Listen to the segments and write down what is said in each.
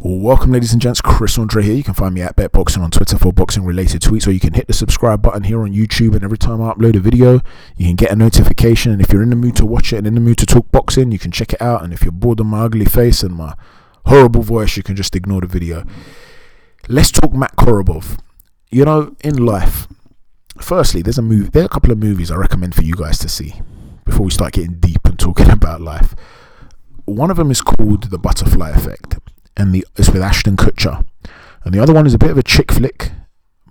Welcome, ladies and gents. Chris Andre here. You can find me at BetBoxing on Twitter for boxing related tweets, or you can hit the subscribe button here on YouTube, and every time I upload a video you can get a notification. And if you're in the mood to watch it and in the mood to talk boxing, you can check it out. And if you're bored of my ugly face and my horrible voice, you can just ignore the video. Let's talk Matt Korobov. You know, in life, firstly, there are a couple of movies I recommend for you guys to see before we start getting deep and talking about life. One of them is called The Butterfly Effect, and it's with Ashton Kutcher. And the other one is a bit of a chick flick,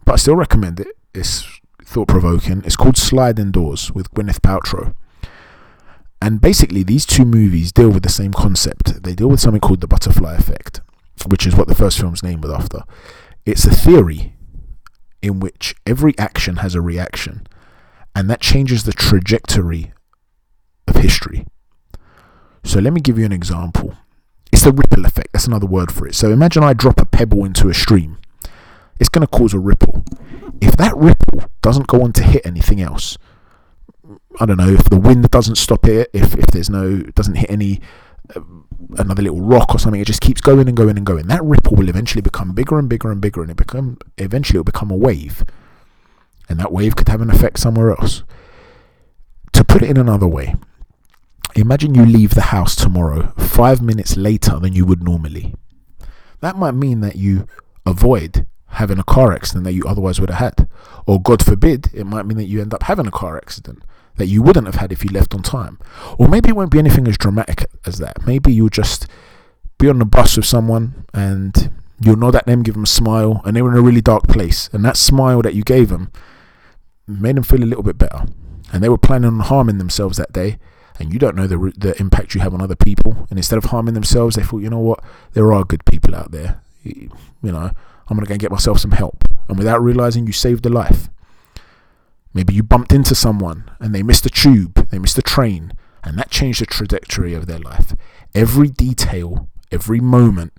but I still recommend it. It's thought-provoking. It's called Sliding Doors with Gwyneth Paltrow. And basically, these two movies deal with the same concept. They deal with something called the butterfly effect, which is what the first film's named after. It's a theory in which every action has a reaction, and that changes the trajectory of history. So let me give you an example. It's the ripple effect. That's another word for it. So imagine I drop a pebble into a stream. It's going to cause a ripple. If that ripple doesn't go on to hit anything else, I don't know, if the wind doesn't stop it, if doesn't hit any another little rock or something, it just keeps going and going and going. That ripple will eventually become bigger and bigger and bigger, and eventually it'll become a wave. And that wave could have an effect somewhere else. To put it in another way, imagine you leave the house tomorrow 5 minutes later than you would normally. That might mean that you avoid having a car accident that you otherwise would have had. Or God forbid, it might mean that you end up having a car accident that you wouldn't have had if you left on time. Or maybe it won't be anything as dramatic as that. Maybe you'll just be on the bus with someone and you'll nod at them, give them a smile, and they were in a really dark place. And that smile that you gave them made them feel a little bit better. And they were planning on harming themselves that day. And you don't know the impact you have on other people. And instead of harming themselves, they thought, you know what, there are good people out there. You know, I'm going to go and get myself some help. And without realizing, you saved a life. Maybe you bumped into someone and they missed a tube, they missed a train, and that changed the trajectory of their life. Every detail, every moment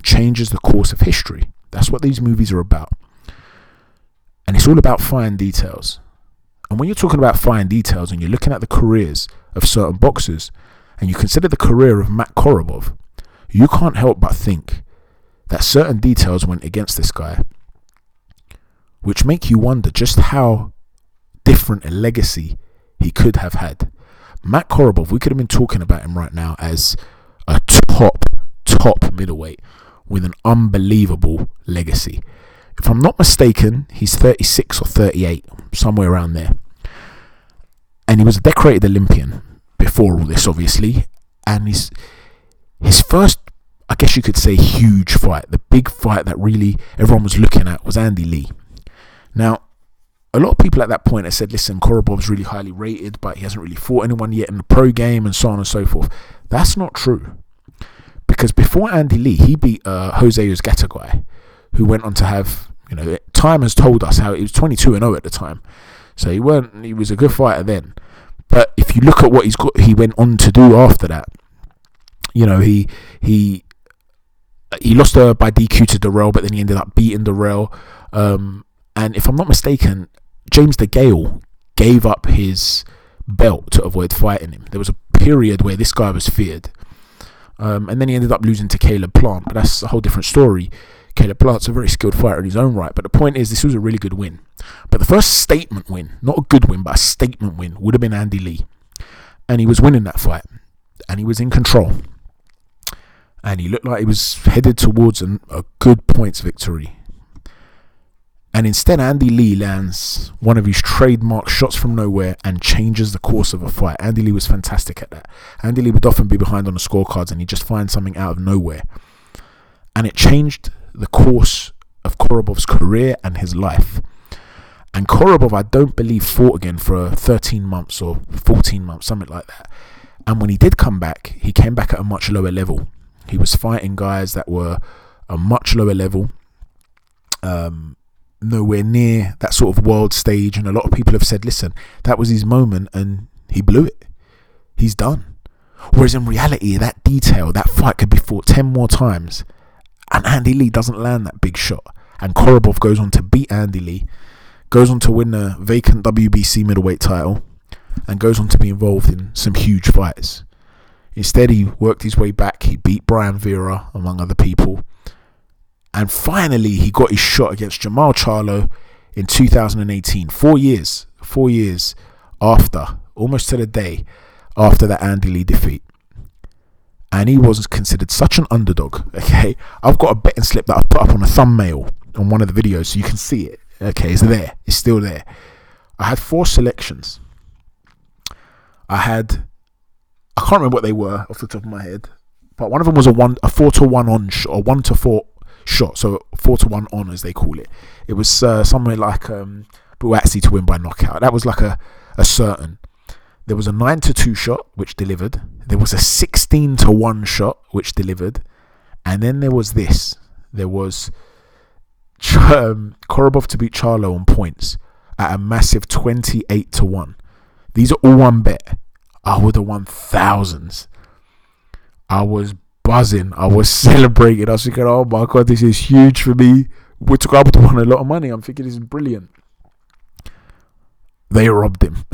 changes the course of history. That's what these movies are about. And it's all about fine details. And when you're talking about fine details and you're looking at the careers of certain boxers, and you consider the career of Matt Korobov, you can't help but think that certain details went against this guy, which make you wonder just how different a legacy he could have had. Matt Korobov, we could have been talking about him right now as a top middleweight with an unbelievable legacy. If I'm not mistaken, he's 36 or 38, somewhere around there. And he was a decorated Olympian before all this, obviously. And his first, I guess you could say, huge fight, the big fight that really everyone was looking at, was Andy Lee. Now, a lot of people at that point have said, listen, Korobov's really highly rated, but he hasn't really fought anyone yet in the pro game, and so on and so forth. That's not true. Because before Andy Lee, he beat Jose Uzquita guy, who went on to have, time has told us how he was 22-0 at the time. So he was a good fighter then. But if you look at what he went on to do after that, he lost by DQ to Darrell, but then he ended up beating Darrell. And if I'm not mistaken, James DeGale gave up his belt to avoid fighting him. There was a period where this guy was feared. And then he ended up losing to Caleb Plant, but that's a whole different story. Caleb Plant's a very skilled fighter in his own right, but the point is, this was a really good win. But the first statement win, not a good win, but a statement win, would have been Andy Lee. And he was winning that fight, and he was in control. And he looked like he was headed towards a good points victory. And instead, Andy Lee lands one of his trademark shots from nowhere and changes the course of a fight. Andy Lee was fantastic at that. Andy Lee would often be behind on the scorecards, and he'd just find something out of nowhere. And it changed the course of Korobov's career and his life. And Korobov, I don't believe, fought again for 13 months or 14 months, something like that. And when he did come back, he came back at a much lower level. He was fighting guys that were a much lower level, nowhere near that sort of world stage. And a lot of people have said, listen, that was his moment and he blew it. He's done. Whereas in reality, that fight could be fought 10 more times. And Andy Lee doesn't land that big shot. And Korobov goes on to beat Andy Lee, goes on to win the vacant WBC middleweight title, and goes on to be involved in some huge fights. Instead, he worked his way back. He beat Brian Vera, among other people. And finally, he got his shot against Jamal Charlo in 2018. 4 years after, almost to the day after that Andy Lee defeat. And he was considered such an underdog. Okay, I've got a betting slip that I put up on a thumbnail on one of the videos, so you can see it. Okay, it's there. It's still there. I had 4 selections. I can't remember what they were off the top of my head, but one of them was a 4-1 on shot, or 1-4 shot, so 4-1 on as they call it. It was somewhere like Buatsi to win by knockout. That was like a certain. There was a 9-2 shot which delivered. There was a 16-1 shot which delivered, and then there was this. There was Korobov to beat Charlo on points at a massive 28-1. These are all one bet. I would have won thousands. I was buzzing. I was celebrating. I was thinking, oh my God, this is huge for me. We're able to win a lot of money. I'm thinking this is brilliant. They robbed him.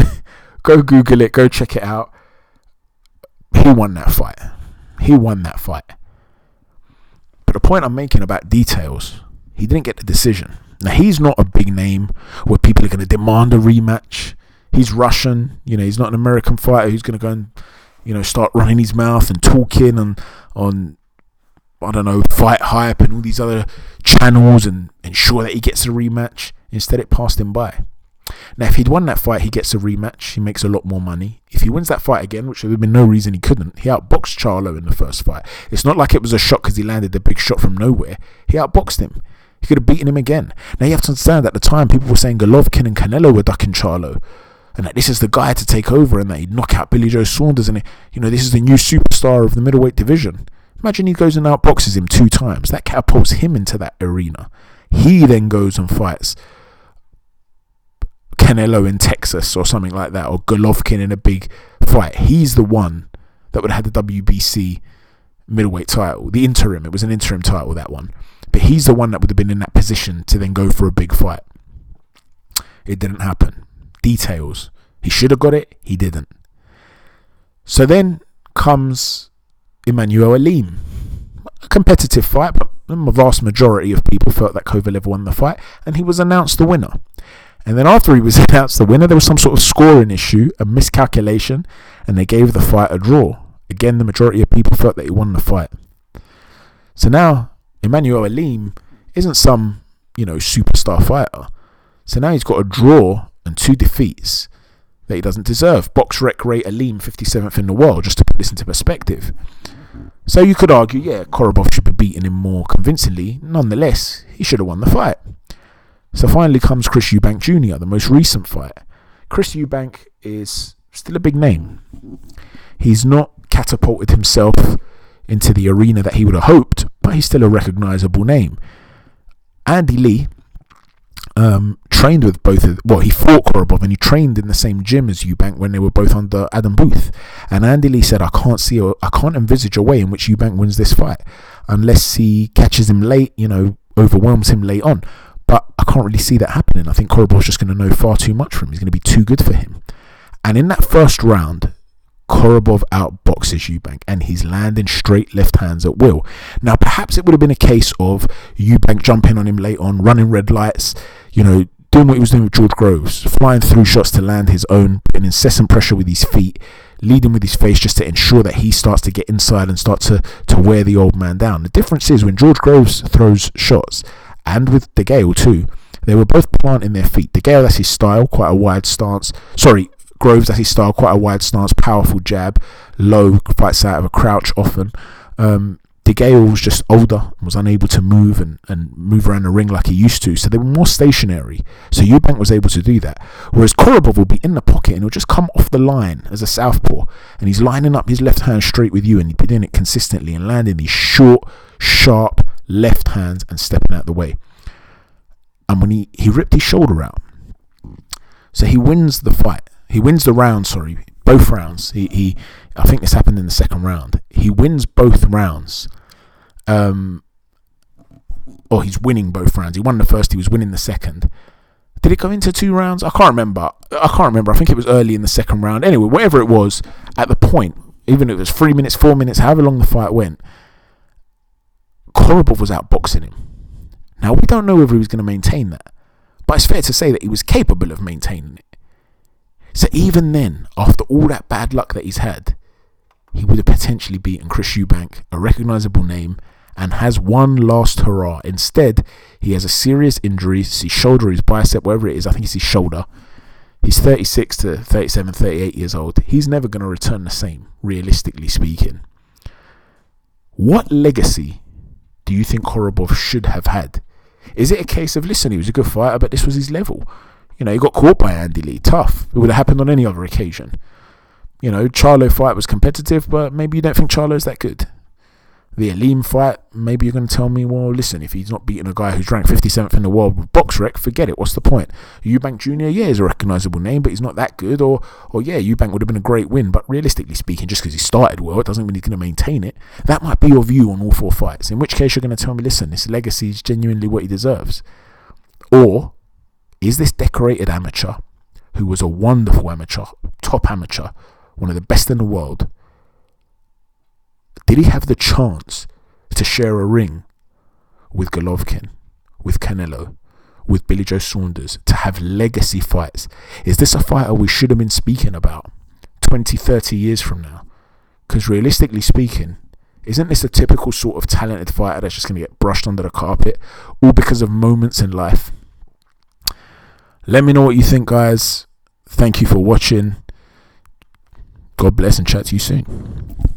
Go Google it. Go check it out. He won that fight. But the point I'm making about details, he didn't get the decision. Now, he's not a big name where people are going to demand a rematch. He's Russian. He's not an American fighter who's going to go and, start running his mouth and talking on I don't know, Fight Hype and all these other channels and ensure that he gets a rematch. Instead, it passed him by. Now, if he'd won that fight, he gets a rematch. He makes a lot more money. If he wins that fight again, which there would have been no reason he couldn't, he outboxed Charlo in the first fight. It's not like it was a shot because he landed the big shot from nowhere. He outboxed him. He could have beaten him again. Now, you have to understand, at the time, people were saying Golovkin and Canelo were ducking Charlo, and that this is the guy to take over, and that he'd knock out Billy Joe Saunders, and this is the new superstar of the middleweight division. Imagine he goes and outboxes him 2 times. That catapults him into that arena. He then goes and fights Canelo in Texas or something like that, or Golovkin in a big fight. He's the one that would have had the WBC middleweight title, the interim. It was an interim title, that one. But he's the one that would have been in that position to then go for a big fight. It didn't happen. Details. He should have got it. He didn't. So then comes Emmanuel Alim. A competitive fight, but the vast majority of people felt that Kovalev won the fight, and he was announced the winner. And then after he was announced the winner, there was some sort of scoring issue, a miscalculation, and they gave the fight a draw. Again, the majority of people felt that he won the fight. So now, Emmanuel Alim isn't some, superstar fighter. So now he's got a draw and 2 defeats that he doesn't deserve. BoxRec rate Alim 57th in the world, just to put this into perspective. So you could argue, Korobov should be beating him more convincingly. Nonetheless, he should have won the fight. So finally comes Chris Eubank Jr., the most recent fight. Chris Eubank is still a big name. He's not catapulted himself into the arena that he would have hoped, but he's still a recognisable name. Andy Lee trained with he fought Korobov, and he trained in the same gym as Eubank when they were both under Adam Booth. And Andy Lee said, I can't envisage a way in which Eubank wins this fight unless he catches him late, overwhelms him late on. But I can't really see that happening. I think Korobov's just going to know far too much from him. He's going to be too good for him. And in that first round, Korobov outboxes Eubank, and he's landing straight left hands at will. Now, perhaps it would have been a case of Eubank jumping on him late on, running red lights, doing what he was doing with George Groves, flying through shots to land his own, putting incessant pressure with his feet, leading with his face just to ensure that he starts to get inside and start to wear the old man down. The difference is when George Groves throws shots, and with De Gale too, they were both planting their feet. De Gale, that's his style, quite a wide stance. Groves, that's his style, quite a wide stance, powerful jab, low, fights out of a crouch often. De Gale was just older and was unable to move and move around the ring like he used to, so they were more stationary. So Eubank was able to do that. Whereas Korobov will be in the pocket and he'll just come off the line as a southpaw, and he's lining up his left hand straight with you, and he'd be doing it consistently and landing these short, sharp left hands and stepping out the way. And when he ripped his shoulder out, so he wins the fight. He wins the round, both rounds. I think this happened in the second round. He wins both rounds. Or he's winning both rounds. He won the first, he was winning the second. Did it go into 2 rounds? I can't remember. I think it was early in the second round. Anyway, whatever it was, at the point, even if it was 3 minutes, 4 minutes, however long the fight went, Korobov was outboxing him. Now, we don't know whether he was going to maintain that, but it's fair to say that he was capable of maintaining it. So even then, after all that bad luck that he's had, he would have potentially beaten Chris Eubank, a recognisable name, and has one last hurrah. Instead, he has a serious injury, it's his shoulder, his bicep, whatever it is. I think it's his shoulder. He's 36 to 37, 38 years old. He's never going to return the same, realistically speaking. What legacy do you think Korobov should have had? Is it a case of, listen, he was a good fighter, but this was his level? You know, he got caught by Andy Lee. Tough. It would have happened on any other occasion. You know, Charlo fight was competitive, but maybe you don't think Charlo's that good. The Aleem fight, maybe you're going to tell me, well, listen, if he's not beating a guy who's ranked 57th in the world with box rec, forget it. What's the point? Eubank Jr., yeah, is a recognisable name, but he's not that good. Or yeah, Eubank would have been a great win, but realistically speaking, just because he started well, it doesn't mean he's going to maintain it. That might be your view on all four fights, in which case you're going to tell me, listen, this legacy is genuinely what he deserves. Or is this decorated amateur, who was a wonderful amateur, top amateur, one of the best in the world, did he have the chance to share a ring with Golovkin, with Canelo, with Billy Joe Saunders, to have legacy fights? Is this a fighter we should have been speaking about 20, 30 years from now? Because realistically speaking, isn't this a typical sort of talented fighter that's just going to get brushed under the carpet, all because of moments in life? Let me know what you think, guys. Thank you for watching. God bless and chat to you soon.